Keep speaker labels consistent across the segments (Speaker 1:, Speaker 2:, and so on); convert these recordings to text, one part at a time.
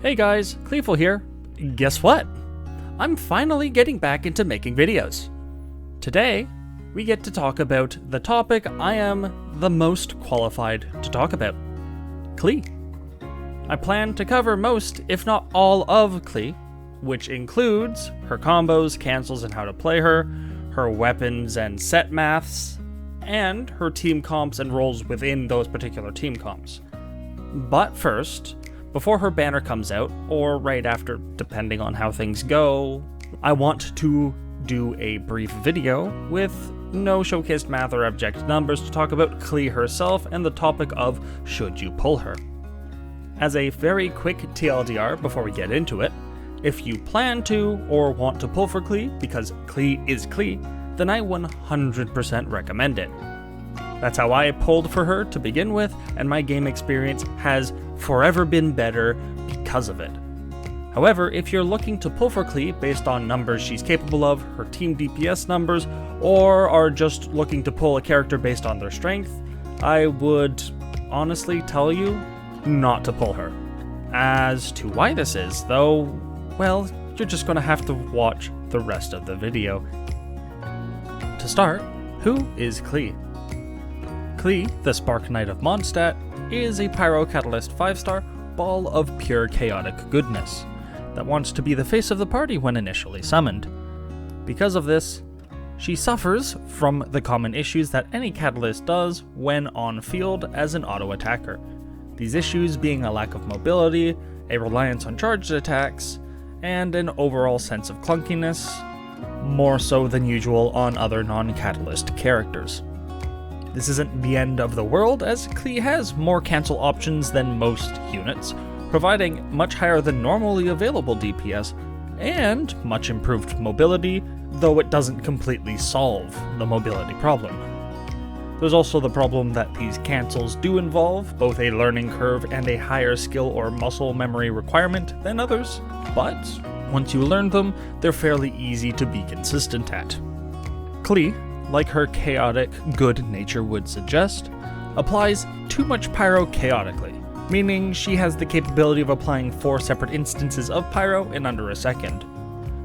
Speaker 1: Hey guys, Kleeful here. Guess what? I'm finally getting back into making videos. Today, we get to talk about the topic I am the most qualified to talk about, Klee. I plan to cover most, if not all, of Klee, which includes her combos, cancels, and how to play her weapons and set maths, and her team comps and roles within those particular team comps. But first, before her banner comes out, or right after, depending on how things go, I want to do a brief video with no showcased math or object numbers to talk about Klee herself and the topic of should you pull her. As a very quick TLDR before we get into it, if you plan to or want to pull for Klee, because Klee is Klee, then I 100% recommend it. That's how I pulled for her to begin with, and my game experience has forever been better because of it. However, if you're looking to pull for Klee based on numbers she's capable of, her team DPS numbers, or are just looking to pull a character based on their strength, I would honestly tell you not to pull her. As to why this is, though, well, you're just going to have to watch the rest of the video. To start, who is Klee? Klee, the Spark Knight of Mondstadt, is a Pyro Catalyst 5-star ball of pure chaotic goodness that wants to be the face of the party when initially summoned. Because of this, she suffers from the common issues that any Catalyst does when on field as an auto-attacker. These issues being a lack of mobility, a reliance on charged attacks, and an overall sense of clunkiness, more so than usual on other non-Catalyst characters. This isn't the end of the world, as Klee has more cancel options than most units, providing much higher than normally available DPS, and much improved mobility, though it doesn't completely solve the mobility problem. There's also the problem that these cancels do involve both a learning curve and a higher skill or muscle memory requirement than others, but once you learn them, they're fairly easy to be consistent at. Klee, like her chaotic good nature would suggest, applies too much pyro chaotically, meaning she has the capability of applying 4 separate instances of pyro in under a second.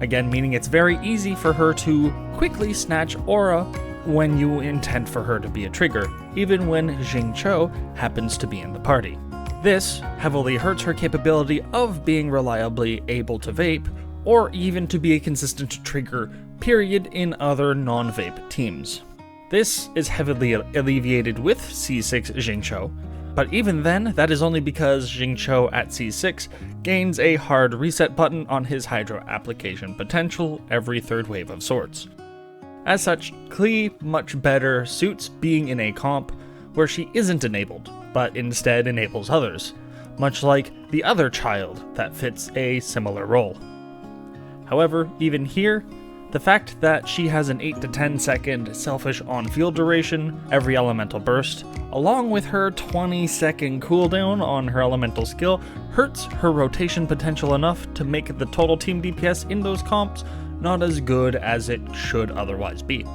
Speaker 1: Again, meaning it's very easy for her to quickly snatch aura when you intend for her to be a trigger, even when Xingqiu happens to be in the party. This heavily hurts her capability of being reliably able to vape, or even to be a consistent trigger, period, in other non-vape teams. This is heavily alleviated with C6 Xingqiu, but even then, that is only because Xingqiu at C6 gains a hard reset button on his Hydro application potential every third wave of sorts. As such, Klee much better suits being in a comp where she isn't enabled, but instead enables others, much like the other child that fits a similar role. However, even here, the fact that she has an 8 to 10 second selfish on-field duration every elemental burst, along with her 20-second cooldown on her elemental skill, hurts her rotation potential enough to make the total team DPS in those comps not as good as it should otherwise be.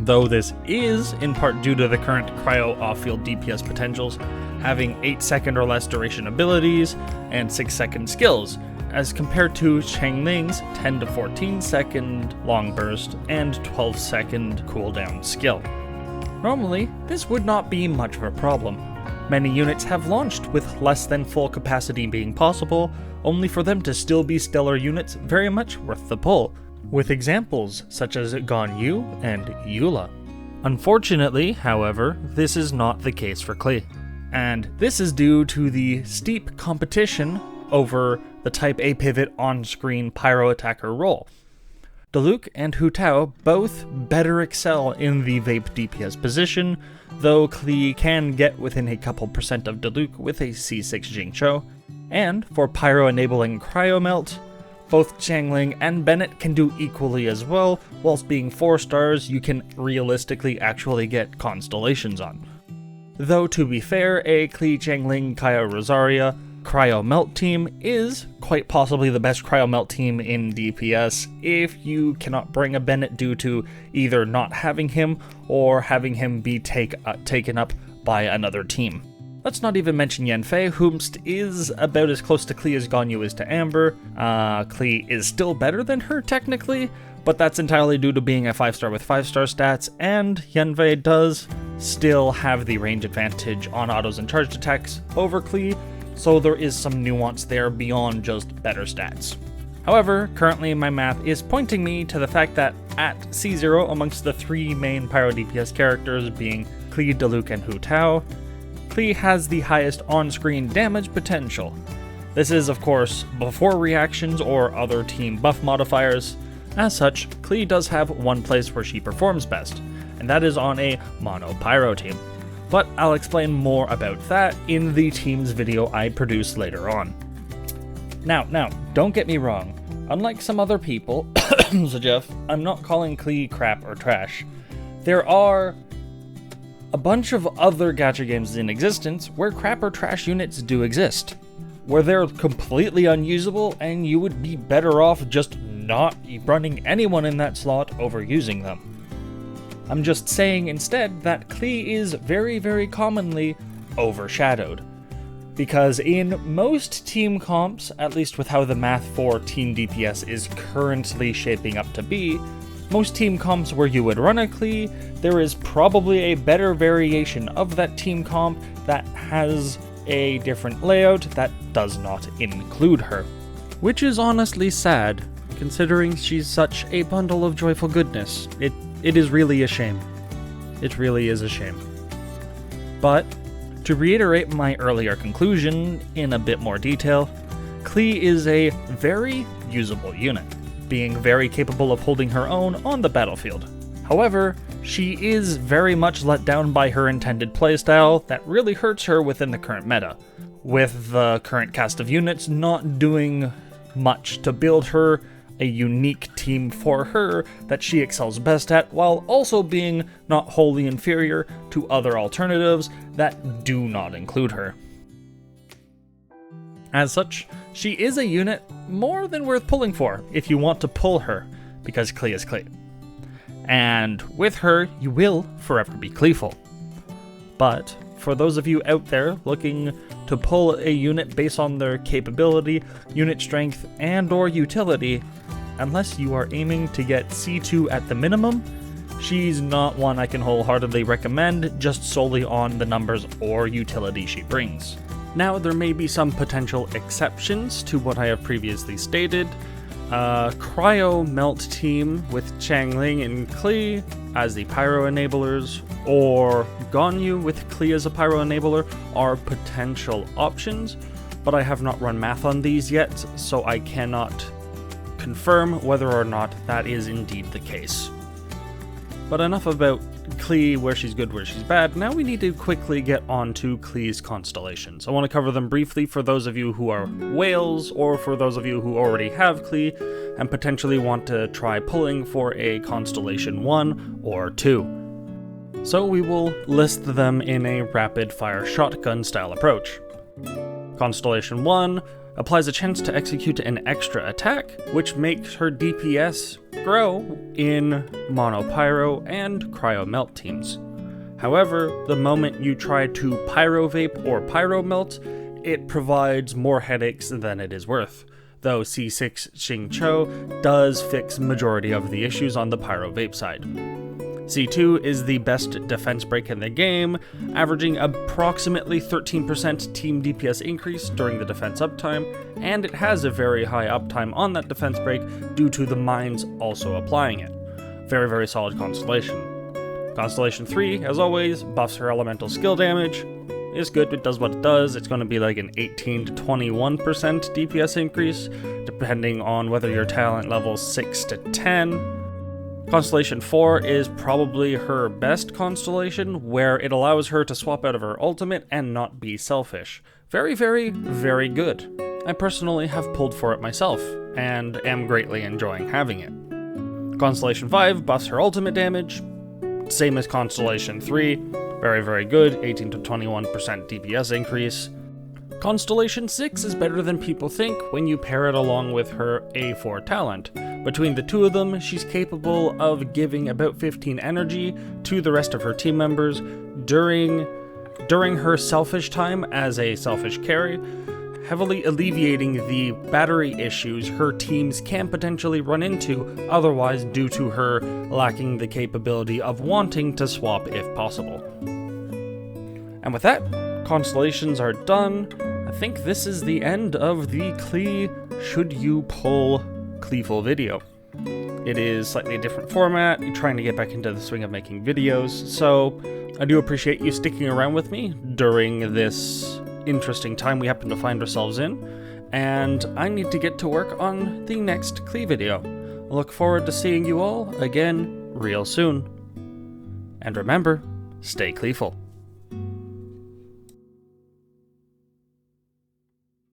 Speaker 1: Though this is in part due to the current cryo off-field DPS potentials having 8-second or less duration abilities and 6-second skills, as compared to Changling's 10 to 14 second long burst and 12-second cooldown skill. Normally, this would not be much of a problem. Many units have launched with less than full capacity being possible, only for them to still be stellar units very much worth the pull, with examples such as Ganyu and Eula. Unfortunately, however, this is not the case for Klee, and this is due to the steep competition over the Type A pivot on-screen pyro attacker role. Diluc and Hu Tao both better excel in the vape DPS position, though Klee can get within a couple percent of Diluc with a C6 Xingqiu, and for pyro enabling cryo melt, both Xiangling and Bennett can do equally as well, whilst being 4 stars you can realistically actually get Constellations on. Though to be fair, a Klee Xiangling Kaya Rosaria Cryo Melt team is quite possibly the best Cryo Melt team in DPS if you cannot bring a Bennett due to either not having him or having him be taken up by another team. Let's not even mention Yanfei, whomst is about as close to Klee as Ganyu is to Amber. Klee is still better than her technically, but that's entirely due to being a 5-star with 5-star stats, and Yanfei does still have the range advantage on autos and charged attacks over Klee, so there is some nuance there beyond just better stats. However, currently my math is pointing me to the fact that at C0, amongst the 3 main pyro DPS characters being Klee, Diluc, and Hu Tao, Klee has the highest on-screen damage potential. This is, of course, before reactions or other team buff modifiers. As such, Klee does have one place where she performs best, and that is on a mono pyro team. But I'll explain more about that in the team's video I produce later on. Now, don't get me wrong. Unlike some other people, so Jeff, I'm not calling Klee crap or trash. There are a bunch of other gacha games in existence where crap or trash units do exist, where they're completely unusable and you would be better off just not running anyone in that slot over using them. I'm just saying instead that Klee is very, very commonly overshadowed. Because in most team comps, at least with how the math for team DPS is currently shaping up to be, most team comps where you would run a Klee, there is probably a better variation of that team comp that has a different layout that does not include her. Which is honestly sad, considering she's such a bundle of joyful goodness. It is really a shame. It really is a shame. But, to reiterate my earlier conclusion in a bit more detail, Klee is a very usable unit, being very capable of holding her own on the battlefield. However, she is very much let down by her intended playstyle that really hurts her within the current meta, with the current cast of units not doing much to build her a unique team for her that she excels best at, while also being not wholly inferior to other alternatives that do not include her. As such, she is a unit more than worth pulling for if you want to pull her, because Klee is Klee. And with her, you will forever be Kleeful. But for those of you out there looking to pull a unit based on their capability, unit strength, and or utility, unless you are aiming to get C2 at the minimum, she's not one I can wholeheartedly recommend just solely on the numbers or utility she brings. Now, there may be some potential exceptions to what I have previously stated. Cryo Melt team with Changling and Klee as the pyro enablers, or Ganyu with Klee as a pyro enabler are potential options, but I have not run math on these yet, so I cannot confirm whether or not that is indeed the case. But enough about Klee, where she's good, where she's bad. Now we need to quickly get on to Klee's constellations. I want to cover them briefly for those of you who are whales, or for those of you who already have Klee and potentially want to try pulling for a constellation 1 or 2. So we will list them in a rapid-fire shotgun style approach. Constellation 1 applies a chance to execute an extra attack, which makes her DPS grow in Mono Pyro and Cryo Melt teams. However, the moment you try to Pyro Vape or Pyro Melt, it provides more headaches than it is worth, though C6 Xingqiu does fix majority of the issues on the Pyro Vape side. C2 is the best defense break in the game, averaging approximately 13% team DPS increase during the defense uptime, and it has a very high uptime on that defense break due to the mines also applying it. Very, very solid constellation. Constellation 3, as always, buffs her elemental skill damage. It's good, it does what it does. It's going to be like an 18 to 21% DPS increase, depending on whether your talent level 6 to 10. Constellation 4 is probably her best constellation, where it allows her to swap out of her ultimate and not be selfish. Very, very, very good. I personally have pulled for it myself, and am greatly enjoying having it. Constellation 5 buffs her ultimate damage, same as Constellation 3, very, very good, 18 to 21% DPS increase. Constellation 6 is better than people think when you pair it along with her A4 talent. Between the two of them, she's capable of giving about 15 energy to the rest of her team members during during her selfish time as a selfish carry, heavily alleviating the battery issues her teams can potentially run into otherwise due to her lacking the capability of wanting to swap if possible. And with that, constellations are done. I think this is the end of the Klee Should You Pull Kleeful video. It is slightly a different format, trying to get back into the swing of making videos, so I do appreciate you sticking around with me during this interesting time we happen to find ourselves in, and I need to get to work on the next Klee video. I look forward to seeing you all again real soon. And remember, stay Kleeful.